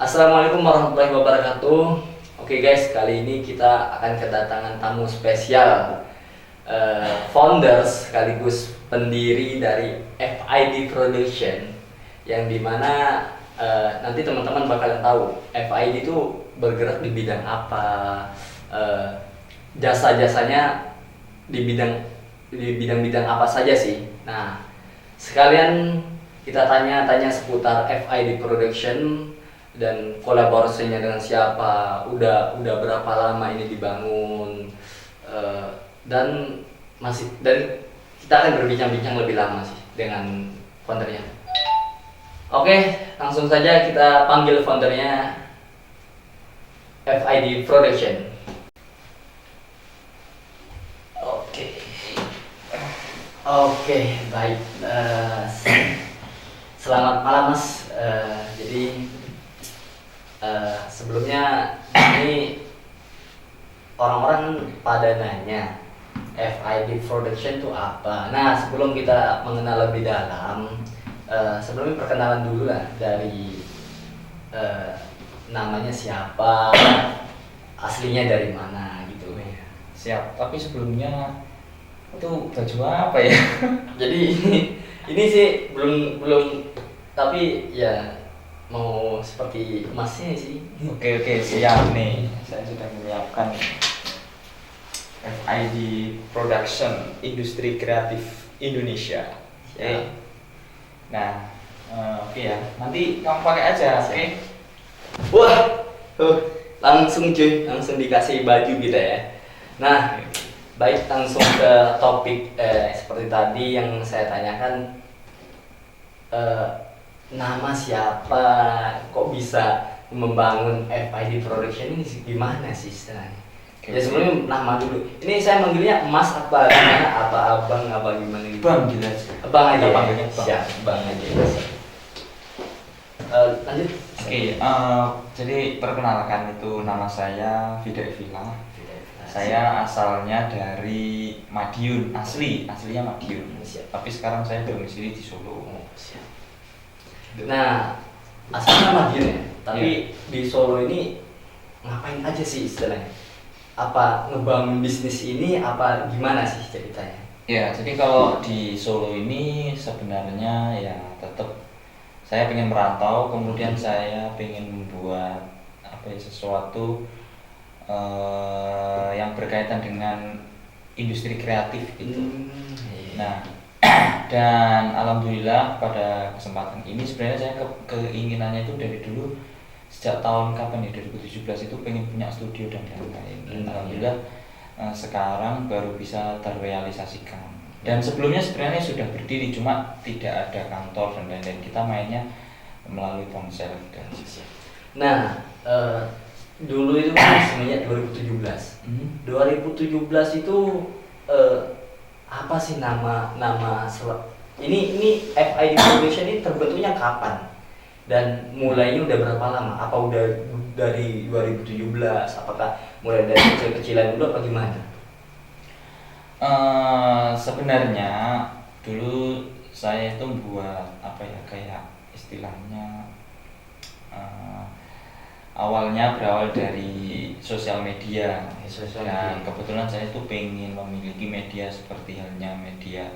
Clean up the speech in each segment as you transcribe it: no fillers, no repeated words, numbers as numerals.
Assalamualaikum warahmatullahi wabarakatuh. Oke guys, kali ini kita akan kedatangan tamu spesial, founders sekaligus pendiri dari FID Production, yang dimana nanti teman-teman bakalan tahu FID itu bergerak di bidang apa, jasa-jasanya di bidang apa saja sih. Nah, sekalian kita tanya-tanya seputar FID Production dan kolaborasinya dengan siapa, udah berapa lama ini dibangun, dan kita akan berbincang-bincang lebih lama sih dengan foundernya. Oke, langsung saja kita panggil foundernya FID Production. Oke, baik. Selamat malam Mas. Jadi sebelumnya ini orang-orang pada nanya FID Production itu apa. Nah, sebelum kita mengenal lebih dalam, sebelumnya perkenalan dulu lah dari namanya siapa, aslinya dari mana gitu. Siap, tapi sebelumnya itu baju apa ya? Jadi ini sih belum tapi ya mau seperti emasnya sih. Oke, siap nih. Saya sudah menyiapkan FID Production, Industri Kreatif Indonesia. Oke. Nah, oke ya. Nanti kamu pakai aja, oke? Wah, langsung dikasih baju gitu ya. Nah, baik, langsung ke topik seperti tadi yang saya tanyakan. Nama siapa, kok bisa membangun FID Production ini gimana sih istilahnya? Ya sebelumnya nama dulu. Ini saya manggilnya Mas apa gimana, apa abang apa gimana gitu? Bang jelas. Bang aja. Panggilnya Bang. Siap, Bang aja. Lanjut. Oke, jadi perkenalkan, itu nama saya Vida Evila. Saya asalnya dari Madiun, aslinya Madiun. Tapi sekarang saya domisili di Solo. Siap. Nah, asalnya Madiun ya, tapi di Solo ini ngapain aja sih istilahnya? Apa ngebangun bisnis ini, apa gimana sih ceritanya? Ya, jadi kalau di Solo ini sebenarnya ya tetap saya pengen merantau, kemudian saya pengen membuat sesuatu yang berkaitan dengan industri kreatif gitu. Nah, dan alhamdulillah pada kesempatan ini sebenarnya saya keinginannya itu dari dulu, sejak tahun kapan ya, 2017 itu pengen punya studio dan lain-lain. Alhamdulillah sekarang baru bisa terrealisasikan. Dan sebelumnya sebenarnya sudah berdiri, cuma tidak ada kantor dan lain-lain. Kita mainnya melalui ponsel dan Nah, dulu itu kan semenjak 2017. 2017 itu apa sih nama ini FID Production ini terbentuknya kapan? Dan mulainya udah berapa lama? Apa udah dari 2017? Apakah mulai dari kecil-kecilan dulu apa gimana? Sebenarnya dulu saya itu buat kayak istilahnya awalnya berawal dari sosial media. Dan kebetulan saya itu pengen memiliki media seperti halnya media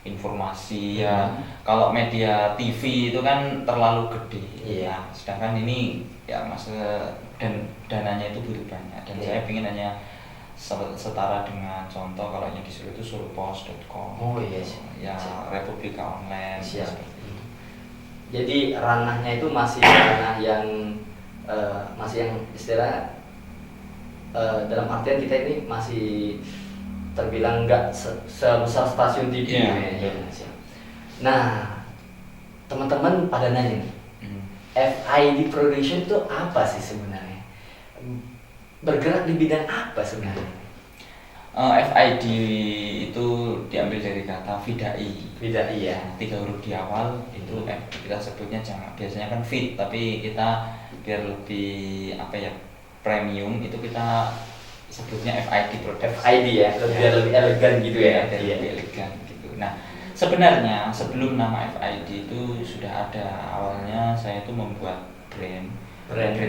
informasi ya. Kalau media TV itu kan terlalu gede. Ya, sedangkan ini ya dan dananya itu butuh banyak. Dan saya pengen hanya setara dengan contoh kalau yang di Solo itu solopost.com. Ya, Republika Online seperti itu. Jadi ranahnya itu masih ranah yang istilah dalam artian kita ini masih terbilang nggak sebesar stasiun TV. Nah, teman-teman pada nanya nih, FID Production itu apa sih sebenarnya? Bergerak di bidang apa sebenarnya? FID itu diambil dari kata Vidai ya. 3 huruf di awal itu kita sebutnya biasanya kan fit, tapi kita biar lebih premium itu kita sebutnya FID product. FID ya, lebih elegan gitu ya. Iya, lebih elegan gitu. Nah, sebenarnya sebelum nama FID itu sudah ada. Awalnya saya itu membuat brand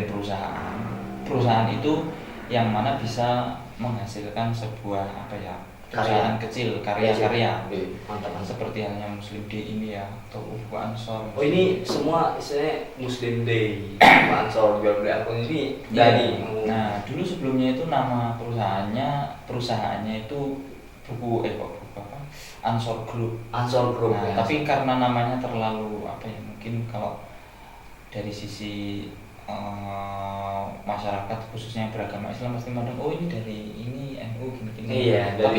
perusahaan. Perusahaan itu yang mana bisa menghasilkan sebuah perusahaan kecil karya-karya. Mantap. Seperti halnya Muslim Day ini ya, atau Buku Ansor. Oh ini semua istilahnya Muslim Day, Buku Ansor, jual beli akun ini dari. Nah dulu sebelumnya itu nama perusahaannya itu Ansor Group. Ansor Group. Nah, ya. tapi karena namanya terlalu mungkin kalau dari sisi masyarakat khususnya yang beragama Islam pasti mandang ini dari ini NU gini-gini. Iya, dari tapi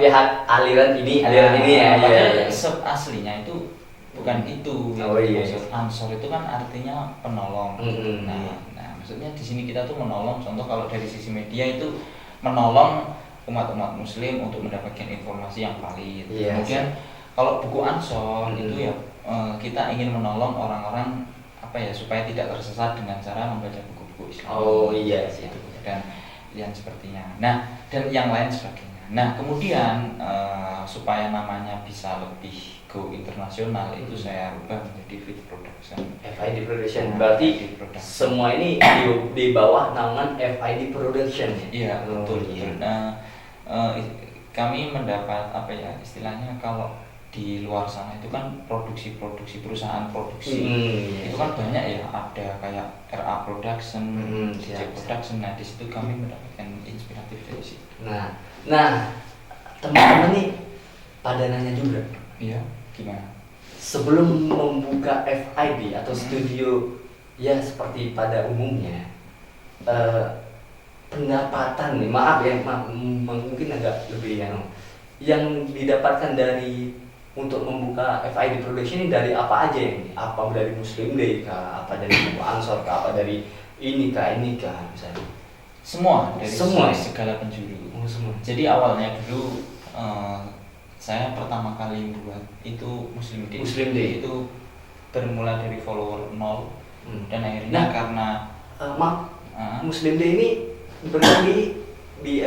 pihak aliran ini ya. Iya. Aslinya itu bukan itu. Maksud Ansor itu kan artinya penolong. Nah, maksudnya di sini kita tuh menolong. Contoh kalau dari sisi media itu menolong umat-umat Muslim untuk mendapatkan informasi yang valid. Kemudian kalau buku Ansor itu ya kita ingin menolong orang-orang supaya tidak tersesat dengan cara membaca buku-buku Islam. Oh iya sih. Dan yang sepertinya. Nah, dan yang lain sebagainya. Nah, kemudian supaya namanya bisa lebih go internasional itu saya rubah menjadi FID Production. FID Production. Berarti semua ini di bawah naungan FID Production ya? Iya, betul. Nah, kami mendapat istilahnya kalau di luar sana itu kan produksi perusahaan produksi itu kan banyak ya, ada kayak RA Production, DJ Production. Nah di situ kami mendapatkan inspiratif dari situ. Nah teman-teman nih pada nanya juga. Iya, gimana? Sebelum membuka FID atau studio ya seperti pada umumnya, pendapatan nih, maaf mungkin agak lebih yang didapatkan dari untuk membuka FID Production ini dari apa aja ini? Apa dari Muslim Day kah? Apa dari Buku Ansor kah? Apa dari ini kah misalnya? Semua dari segala penjuru. Semua. Jadi awalnya dulu saya pertama kali buat itu Muslim Day itu bermula dari follower 0 dan akhirnya karena Muslim Day ini berarti di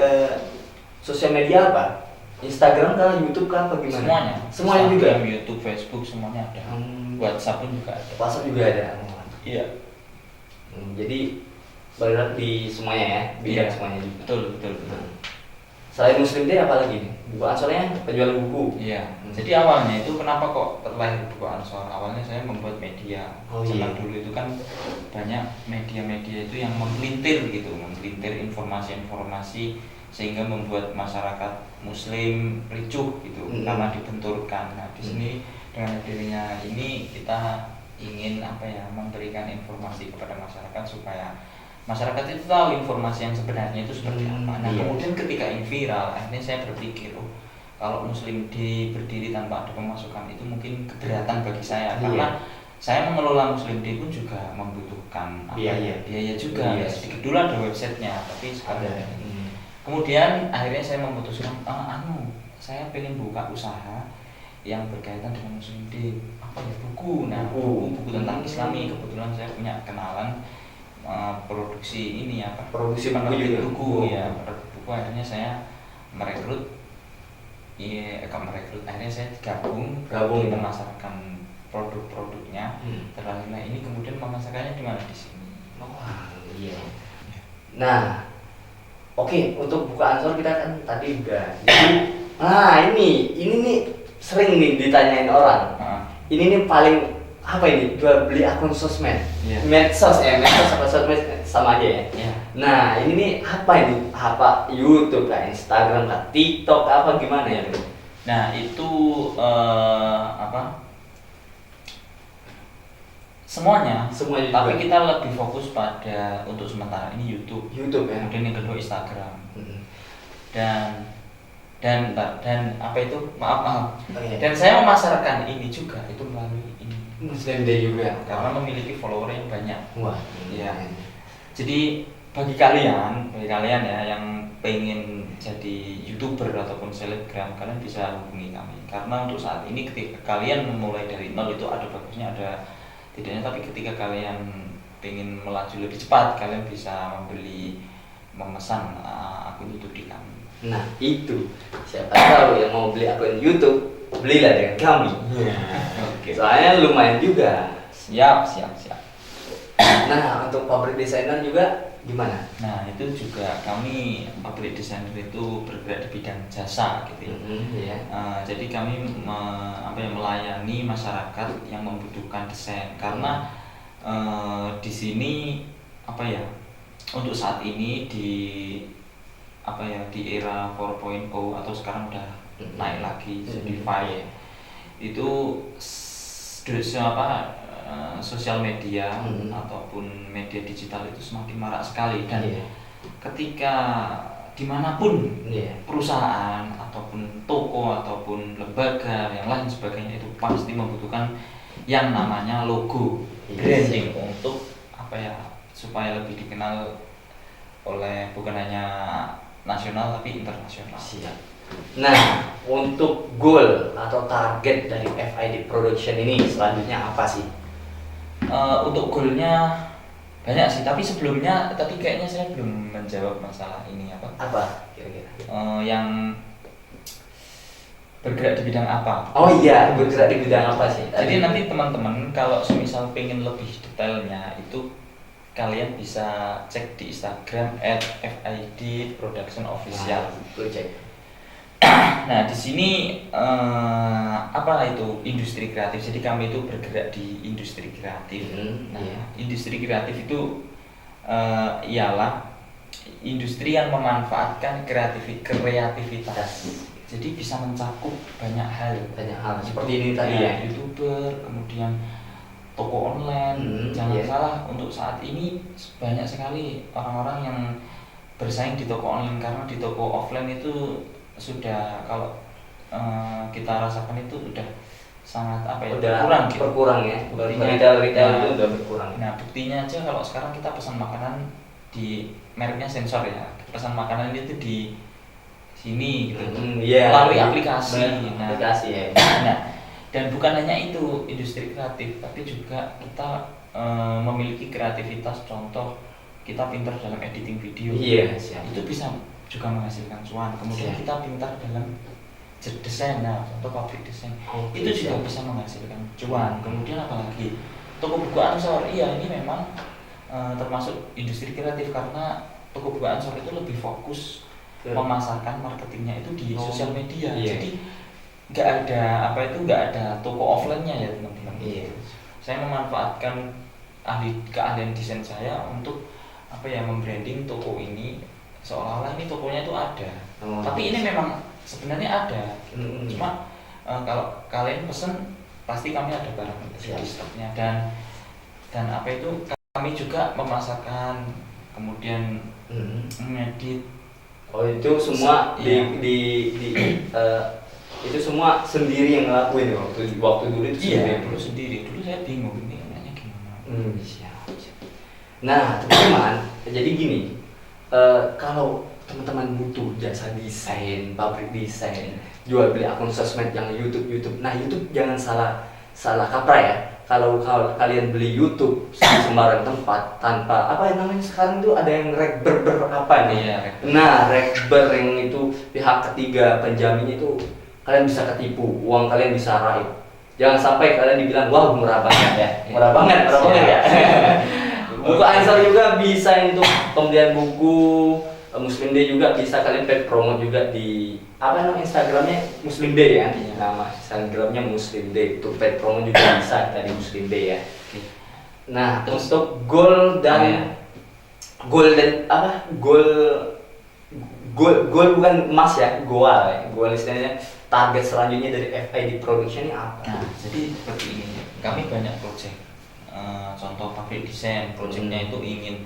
sosial media apa? Instagram kah, YouTube kah, apa gimana? Semuanya juga. YouTube, Facebook semuanya ada. WhatsApp pun juga ada. WhatsApp juga ada. Iya. Jadi bergerak di semuanya ya, bidang semuanya juga. Betul. Selain Muslim Day apa lagi nih? Buku Ansornya penjualan buku. Iya. Jadi awalnya itu kenapa kok terlahir Buku Ansor? Awalnya saya membuat media. Zaman dulu itu kan banyak media-media itu yang memelintir informasi-informasi sehingga membuat masyarakat Muslim ricuh gitu karena dibenturkan. Nah di sini dengan hadirnya ini kita ingin memberikan informasi kepada masyarakat supaya masyarakat itu tahu informasi yang sebenarnya itu seperti apa. Nah kemudian ketika ini viral, akhirnya saya berpikir kalau Muslim berdiri tanpa ada pemasukan itu mungkin keberatan bagi saya karena saya mengelola Muslim Day pun juga membutuhkan biaya juga. Sedikit dulu ada websitenya tapi sekarang kemudian akhirnya saya memutuskan saya pengen buka usaha yang berkaitan dengan Muslim Day, buku. Nah buku tentang Islami. Kebetulan saya punya kenalan produksi produksi buku. Akhirnya saya merekrut akhirnya saya gabung memasarkan produk-produknya. Terlahirlah ini, kemudian memasarkannya di mana? Di sini. Nah oke, untuk Buku Ansor kita kan tadi udah. Jadi, ini nih sering nih ditanyain orang. Ini nih paling jual beli akun sosmed. Medsos apa sosmed sama aja ya. Nah, ini nih apa YouTube kah, Instagram kah, TikTok apa gimana ya? Nah, itu semuanya juga. Tapi kita lebih fokus pada untuk sementara ini YouTube ya. Kemudian yang kedua Instagram. Dan dan saya memasarkan ini juga itu melalui ini Muslim Day juga karena memiliki follower yang banyak. Jadi bagi kalian ya yang pengen jadi YouTuber ataupun selebgram, kalian bisa hubungi kami karena untuk saat ini ketika kalian memulai dari nol itu ada bagusnya ada tidaknya, tapi ketika kalian ingin melaju lebih cepat, kalian bisa memesan akun YouTube di kami. Nah itu, siapa tahu yang mau beli akun YouTube, belilah dengan kami. Oke. Soalnya lumayan juga. Siap. Nah untuk pabrik desainer juga gimana? Nah itu juga kami pabrik desainer itu bergerak di bidang jasa gitu ya. Iya. Jadi kami melayani masyarakat yang membutuhkan desain karena di sini untuk saat ini di era 4.0 atau sekarang udah naik lagi Shopify itu sosial media ataupun media digital itu semakin marak sekali dan ketika dimanapun perusahaan ataupun toko ataupun lembaga yang lain sebagainya itu pasti membutuhkan yang namanya logo branding untuk supaya lebih dikenal oleh bukan hanya nasional tapi internasional. Siap. Nah, untuk goal atau target dari FID Production ini selanjutnya apa sih? Untuk goalnya banyak sih, tapi sebelumnya tadi kayaknya saya belum menjawab masalah ini apa? Apa kira-kira? Yang bergerak di bidang apa? Oh iya, bergerak di bidang apa sih? Jadi nanti teman-teman kalau semisal pengen lebih detailnya itu kalian bisa cek di Instagram @FID_production_official. Lu cek. Nah di sini itu industri kreatif. Jadi kami itu bergerak di industri kreatif. Industri kreatif itu ialah industri yang memanfaatkan kreativitas. Jadi bisa mencakup banyak hal seperti ini tadi ya. YouTuber, kemudian toko online. Jangan salah, untuk saat ini banyak sekali orang-orang yang bersaing di toko online karena di toko offline itu sudah kalau kita rasakan itu udah sangat berkurang ya. Retail itu udah berkurang. Nah buktinya aja kalau sekarang kita pesan makanan di mereknya Sensor ya, pesan makanan itu di sini gitu melalui aplikasi. Aplikasi ya. Nah dan bukan hanya itu industri kreatif, tapi juga kita memiliki kreativitas. Contoh kita pintar dalam editing video, itu bisa juga menghasilkan cuan. Kemudian kita pintar dalam desain, contoh pabrik desain, itu juga bisa menghasilkan cuan. Kemudian apalagi toko buku ansor, ini memang termasuk industri kreatif karena toko buku ansor itu lebih fokus memasarkan marketingnya itu di sosial media. Jadi nggak ada toko offline-nya ya teman-teman. Saya memanfaatkan keahlian desain saya untuk membranding toko ini seolah-olah ini tokonya itu ada. Tapi ini memang sebenarnya ada. Cuma kalau kalian pesen pasti kami ada barang di stoknya dan kami juga memasarkan, kemudian mengedit. Itu semua itu semua sendiri yang ngelakuin waktu dulu itu sendiri. Dulu saya bingung ini namanya gimana. Siap. Nah teman-teman, jadi gini, kalau teman-teman butuh jasa desain, pabrik desain, jual beli akun sosmed yang YouTube. Nah YouTube jangan salah kaprah ya. Kalau kalian beli YouTube di sembarang tempat tanpa sekarang tuh ada yang rekber Nah rekber yang itu pihak ketiga penjamin itu kalian bisa ketipu, uang kalian bisa raib. Jangan sampai kalian dibilang wah murah banget ya. Buku ansor juga bisa untuk pembelian buku. Muslim Day juga bisa kalian paid promo juga di Instagramnya Muslim Day ya. Nama Instagramnya Muslim Day, untuk paid promo juga bisa dari Muslim Day ya. Nah untuk goal bukan emas ya, goal istilahnya target selanjutnya dari FID Production ini apa? Nah jadi seperti ini, kami banyak project. Contoh pabrik desain, projectnya itu ingin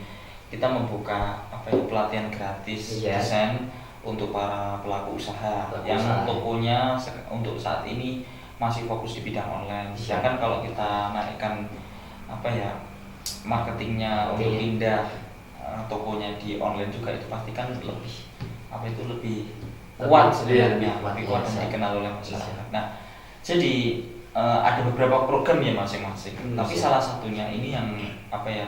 kita membuka pelatihan gratis desain untuk para pelaku usaha yang tokonya untuk saat ini masih fokus di bidang online. Sedangkan kalau kita naikkan marketingnya untuk pindah tokonya di online juga, itu pasti kan lebih kuat sebenarnya, lebih kuat dan dikenal oleh masyarakat. Nah jadi ada beberapa program ya masing-masing, tapi salah satunya ini yang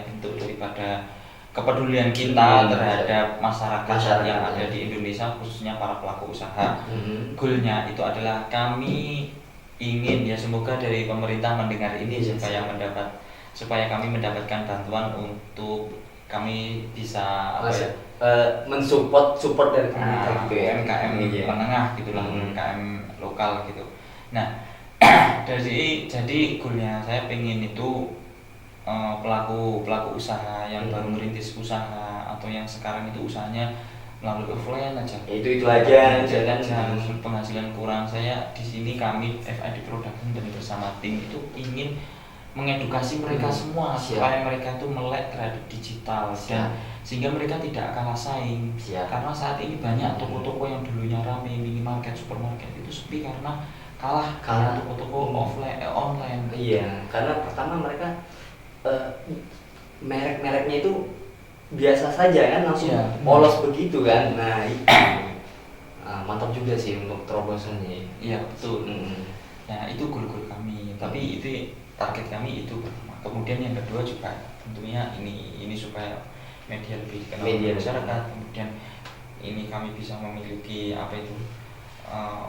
bentuk daripada kepedulian kita terhadap masyarakat Masyarakat yang ada di Indonesia, khususnya para pelaku usaha. Goalnya itu adalah kami ingin, ya semoga dari pemerintah mendengar ini supaya kami mendapatkan bantuan untuk kami bisa support dari pemerintah gitu ya, UMKM menengah gitulah, UMKM lokal gitu. Nah jadi goalnya saya pengen itu pelaku usaha yang baru merintis usaha atau yang sekarang itu usahanya melalui offline aja. Itu aja, jangan penghasilan kurang. Saya di sini kami FID Production dan bersama tim itu ingin mengedukasi mereka semua supaya mereka itu melek terhadap digital dan sehingga mereka tidak kalah saing. Karena saat ini banyak toko-toko yang dulunya ramai, minimarket, supermarket itu sepi karena kalah toko-toko online. Iya, karena pertama mereka merek-mereknya itu biasa saja kan, langsung polos begitu kan. Nah itu mantap juga sih untuk terobosannya. Iya betul. Nah itu goal kami, tapi itu target kami itu pertama. Kemudian yang kedua juga tentunya ini supaya media lebih dikenal oleh masyarakat. Kemudian ini kami bisa memiliki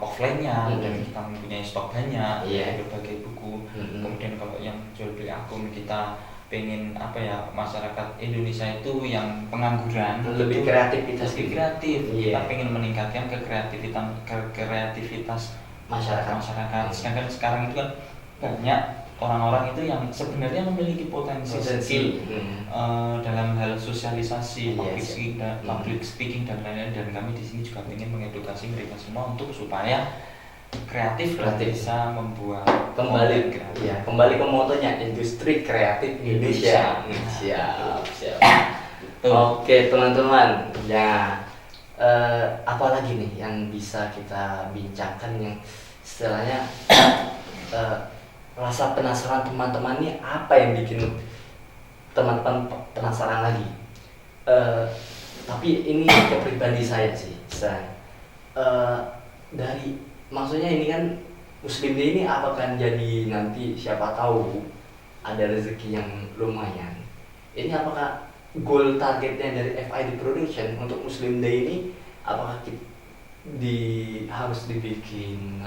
offline-nya dan kita mempunyai stok banyak, berbagai buku. Kemudian kalau yang jual beli akun, kita pengen masyarakat Indonesia itu yang pengangguran lebih kreatif. Kita pengen meningkatkan kreativitas masyarakat. Sedangkan sekarang itu kan banyak orang-orang itu yang sebenarnya memiliki potensi dalam hal sosialisasi, public speaking dan lain-lain, dan kami di sini juga ingin mengedukasi mereka semua untuk supaya kreatif bisa membuat kembali ke motonya industri kreatif Indonesia. Siap. Oke teman-teman, ya apa lagi nih yang bisa kita bincangkan yang istilahnya rasa penasaran teman-teman ini, apa yang bikin teman-teman penasaran lagi? Tapi ini ke pribadi saya sih, maksudnya ini kan Muslim Day ini apakah jadi nanti siapa tahu ada rezeki yang lumayan. Ini apakah goal targetnya dari FID Production untuk Muslim Day ini, apakah harus dibikin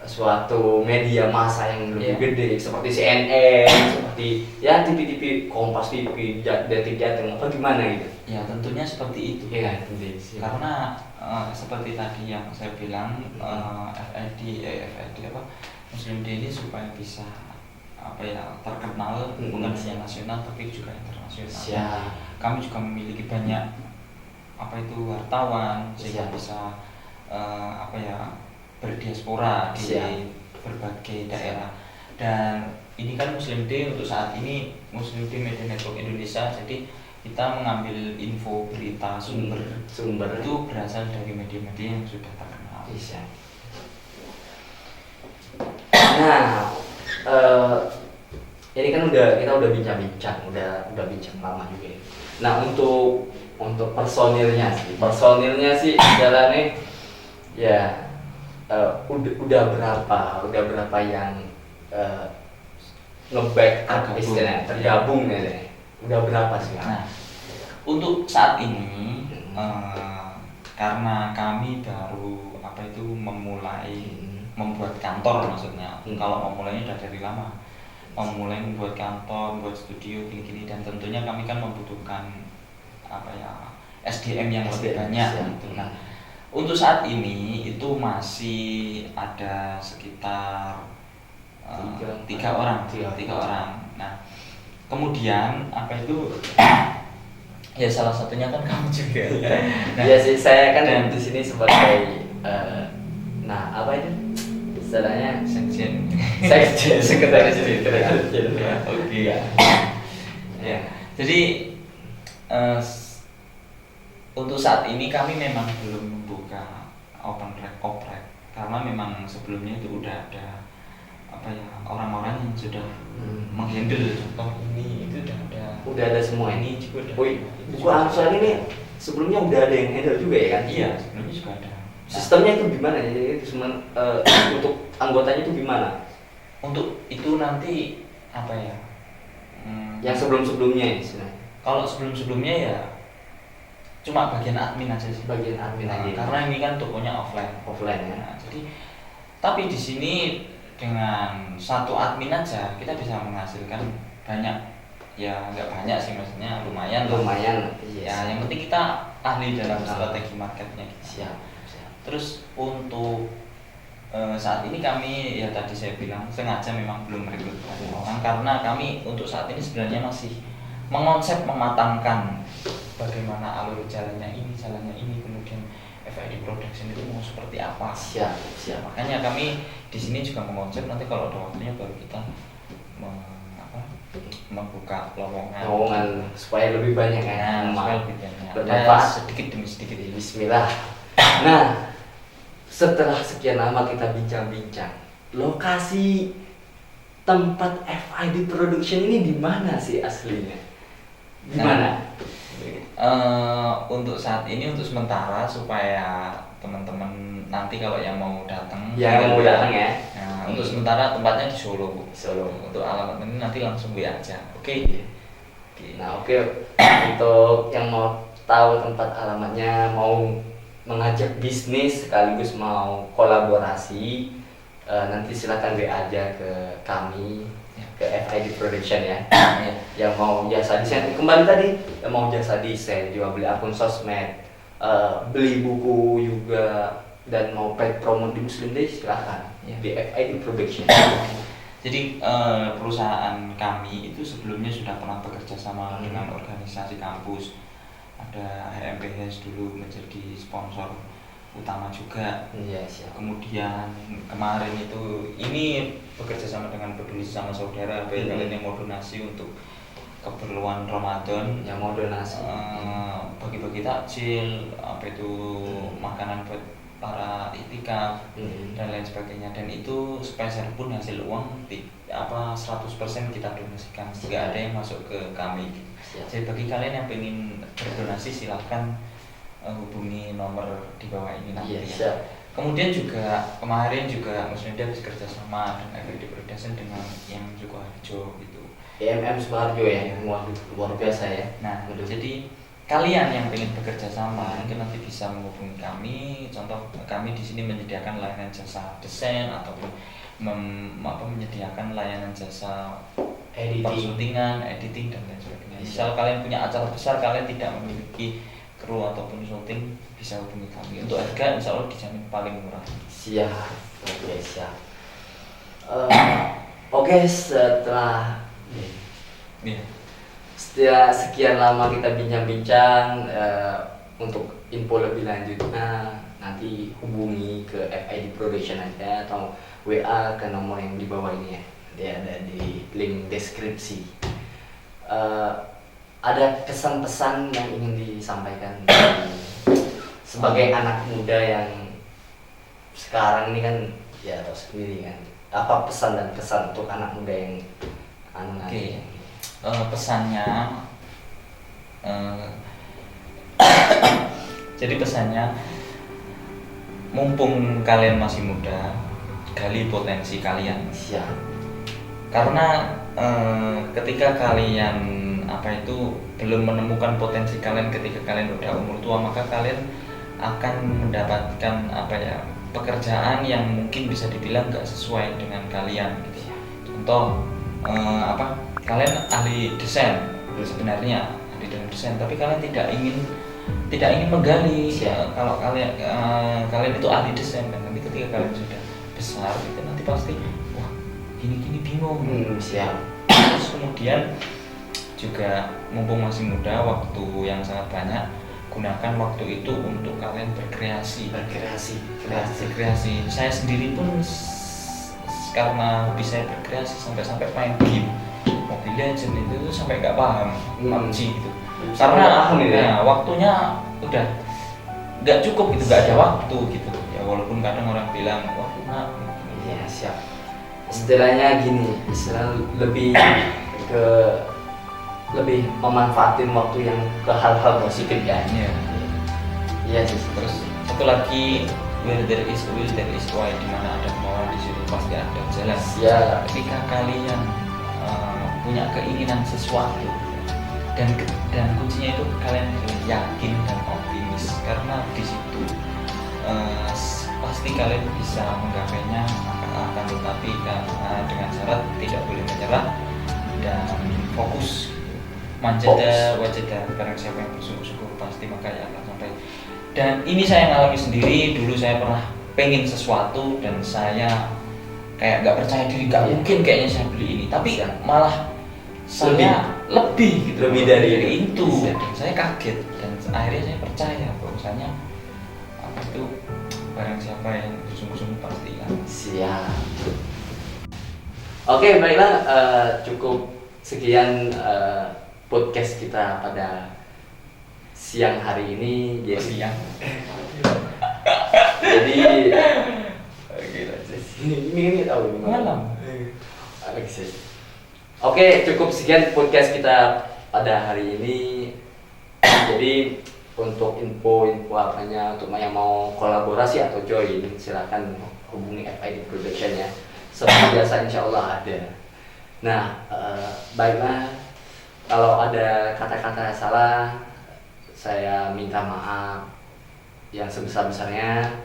suatu media massa yang lebih gede seperti CNN, seperti TV Kompas TV, Detik Jateng, apa gimana gitu? Ya tentunya seperti itu. Ya, karena seperti tadi yang saya bilang, FID Muslim Day ini supaya bisa terkenal, bukan hanya nasional tapi juga internasional. Kami juga memiliki banyak wartawan sehingga bisa berdiaspora di berbagai daerah. Dan ini kan Muslim Day untuk saat ini, Muslim Day Media Network Indonesia, jadi kita mengambil info, berita, sumber itu berasal dari media-media yang sudah terkenal. Nah, ini kan kita udah bincang-bincang, udah bincang lama juga. Nah, untuk personilnya sih jalannya ya udah berapa yang nge-backup istilahnya tergabung ya. Udah berapa sih? Nah, untuk saat ini karena kami baru memulai membuat kantor, maksudnya kalau memulainya udah dari lama, memulai membuat kantor, membuat studio gini-gini, dan tentunya kami kan membutuhkan SDM yang lebih banyak gitu. Nah, untuk saat ini itu masih ada sekitar 3 orang. Nah, kemudian ya salah satunya kan kamu juga. Nah, iya sih, saya kan di sini sebagai istilahnya sekjen sekretaris. Oke. Ya. Jadi untuk saat ini kami memang belum membuka open rec karena memang sebelumnya itu udah ada orang-orang yang sudah menghandle contoh ini itu udah ada semua. Ini juga buku angsuran ini sebelumnya udah ada yang handle juga ya kan? Iya, sebelumnya juga ada. Sistemnya itu gimana ya? Untuk anggotanya itu gimana? Untuk itu nanti yang sebelumnya istilahnya. Kalau sebelumnya ya cuma bagian admin aja sih. Bagian admin aja. Karena ini kan tokonya offline. Offline ya. Nah, jadi tapi di sini dengan satu admin aja kita bisa menghasilkan banyak, ya nggak banyak sih, maksudnya lumayan lah. Lumayan. Ya yang penting kita ahli dalam strategi marketnya gitu. Siap. Terus untuk saat ini kami ya tadi saya bilang sengaja memang belum merekrut orang karena kami untuk saat ini sebenarnya masih mengonsep, mematangkan bagaimana alur jalannya ini, kemudian FID production itu mau seperti apa. Siap. Makanya kami di sini juga mengonsep, nanti kalau ada waktunya baru kita membuka lowongan supaya lebih banyak ya. Supaya lebih banyak. Bermanfaat Sedikit demi sedikit. Bismillah. Nah, setelah sekian lama kita bincang-bincang, lokasi tempat FID production ini di mana sih aslinya? Di mana? Untuk saat ini, untuk sementara supaya teman-teman nanti kalau yang mau datang ya. Nah, untuk sementara tempatnya di Solo. Untuk alamat ini nanti langsung WA aja. Oke. Nah, oke. Untuk yang mau tahu tempat alamatnya, mau mengajak bisnis sekaligus mau kolaborasi, nanti silakan WA aja ke kami, ke FID Production ya. Yang mau jasa desain, kembali tadi, yang mau jasa desain juga, beli akun sosmed, beli buku juga, dan mau paid promote di Muslim Day silakan di FID Production. Jadi perusahaan kami itu sebelumnya sudah pernah bekerja sama dengan organisasi kampus. Ada HMPS dulu menjadi sponsor utama juga. Siap. Kemudian kemarin itu ini bekerja sama dengan Peduli Sesama Saudara, kalian yang mau donasi untuk keperluan Ramadan, yang mau donasi bagi-bagi takjil, makanan buat para itikaf dan lain sebagainya, dan itu sepeser pun hasil uang 100% kita donasikan, nggak ada yang masuk ke kami. Jadi bagi kalian yang pengen berdonasi silahkan hubungi nomor di bawah ini nanti. Kemudian juga kemarin juga Muslim Day habis kerja sama dengan FID Production dengan yang Sukoharjo gitu. Sukoharjo ya, luar biasa ya. Nah, jadi kalian yang ingin bekerja sama itu nanti bisa menghubungi kami. Contoh kami di sini menyediakan layanan jasa desain ataupun menyediakan layanan jasa persyutingan, editing dan lain sebagainya. Misal kalian punya acara besar, kalian tidak memiliki kru ataupun syuting, bisa hubungi kami. Untuk harga insya Allah dijamin paling murah. Siap. Oke, setelah sekian lama kita bincang-bincang, untuk info lebih lanjutnya nanti hubungi ke FID Production aja atau WA ke nomor yang di bawah ini ya. Dia ada di link deskripsi. Ada kesan-pesan yang ingin disampaikan sebagai anak muda yang sekarang ini kan ya tahu sendiri kan, apa pesan dan kesan untuk anak muda yang pesannya jadi pesannya, mumpung kalian masih muda, gali potensi kalian. Karena ketika kalian belum menemukan potensi kalian ketika kalian udah umur tua, maka kalian akan mendapatkan pekerjaan yang mungkin bisa dibilang nggak sesuai dengan kalian gitu. Contoh kalian ahli desain, sebenarnya ahli dalam desain, tapi kalian tidak ingin menggali kalau kalian itu ahli desain, dan nanti ketika kalian sudah besar itu nanti pasti wah gini bingung. Terus kemudian juga mumpung masih muda, waktu yang sangat banyak, gunakan waktu itu untuk kalian berkreasi. Saya sendiri pun karena bisa berkreasi sampai main game Mobile Legends itu sampai nggak paham PUBG gitu. Karena waktunya udah nggak cukup gitu, nggak ada waktu gitu ya, walaupun kadang orang bilang istilahnya gini, lebih memanfaatin waktu yang ke hal-hal positif ya. Terus satu lagi, where there is will there is why, di mana ada kemauan di situ pasti ada jalan. Ketika kalian punya keinginan sesuatu, dan kuncinya itu kalian harus yakin dan optimis, karena di situ pasti kalian bisa menggapainya, akan tetapi dengan syarat tidak boleh menyerah dan fokus. Manjada wajada, barang siapa yang bersungguh-sungguh pasti maka ya akan sampai. Dan ini saya ngalami sendiri. Dulu saya pernah pengen sesuatu dan saya kayak nggak percaya diri, nggak mungkin kayaknya saya beli ini, tapi malah saya lebih gitu, lebih dari itu. Dan saya kaget dan akhirnya saya percaya bahwasanya apa itu, barang siapa yang bersungguh-sungguh pasti kan. Siap. Oke, baiklah, cukup sekian podcast kita pada siang hari ini. Siang. Jadi Gila sih. ini tahu ini Malam. Oke, cukup sekian podcast kita pada hari ini. Jadi untuk info apanya, untuk yang mau kolaborasi atau join, silakan hubungi FID Production ya. Seperti biasa insya Allah ada. Nah, baiklah, kalau ada kata-kata salah, saya minta maaf yang sebesar-besarnya.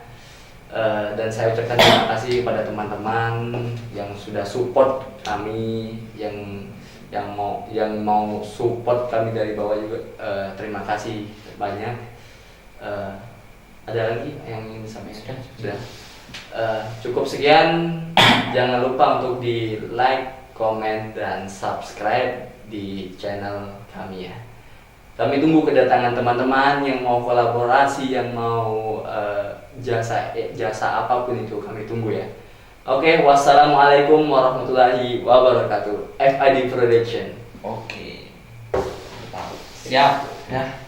Dan saya ucapkan terima kasih pada teman-teman yang sudah support kami, yang mau support kami dari bawah juga. Terima kasih banyak. Ada lagi yang ingin disampaikan? Sudah. Cukup sekian. Jangan lupa untuk di like, comment, dan subscribe di channel kami ya. Kami tunggu kedatangan teman-teman yang mau kolaborasi, yang mau jasa apapun itu, kami tunggu ya. Oke, wassalamualaikum warahmatullahi wabarakatuh. FID Production. Oke. Siap. Ya.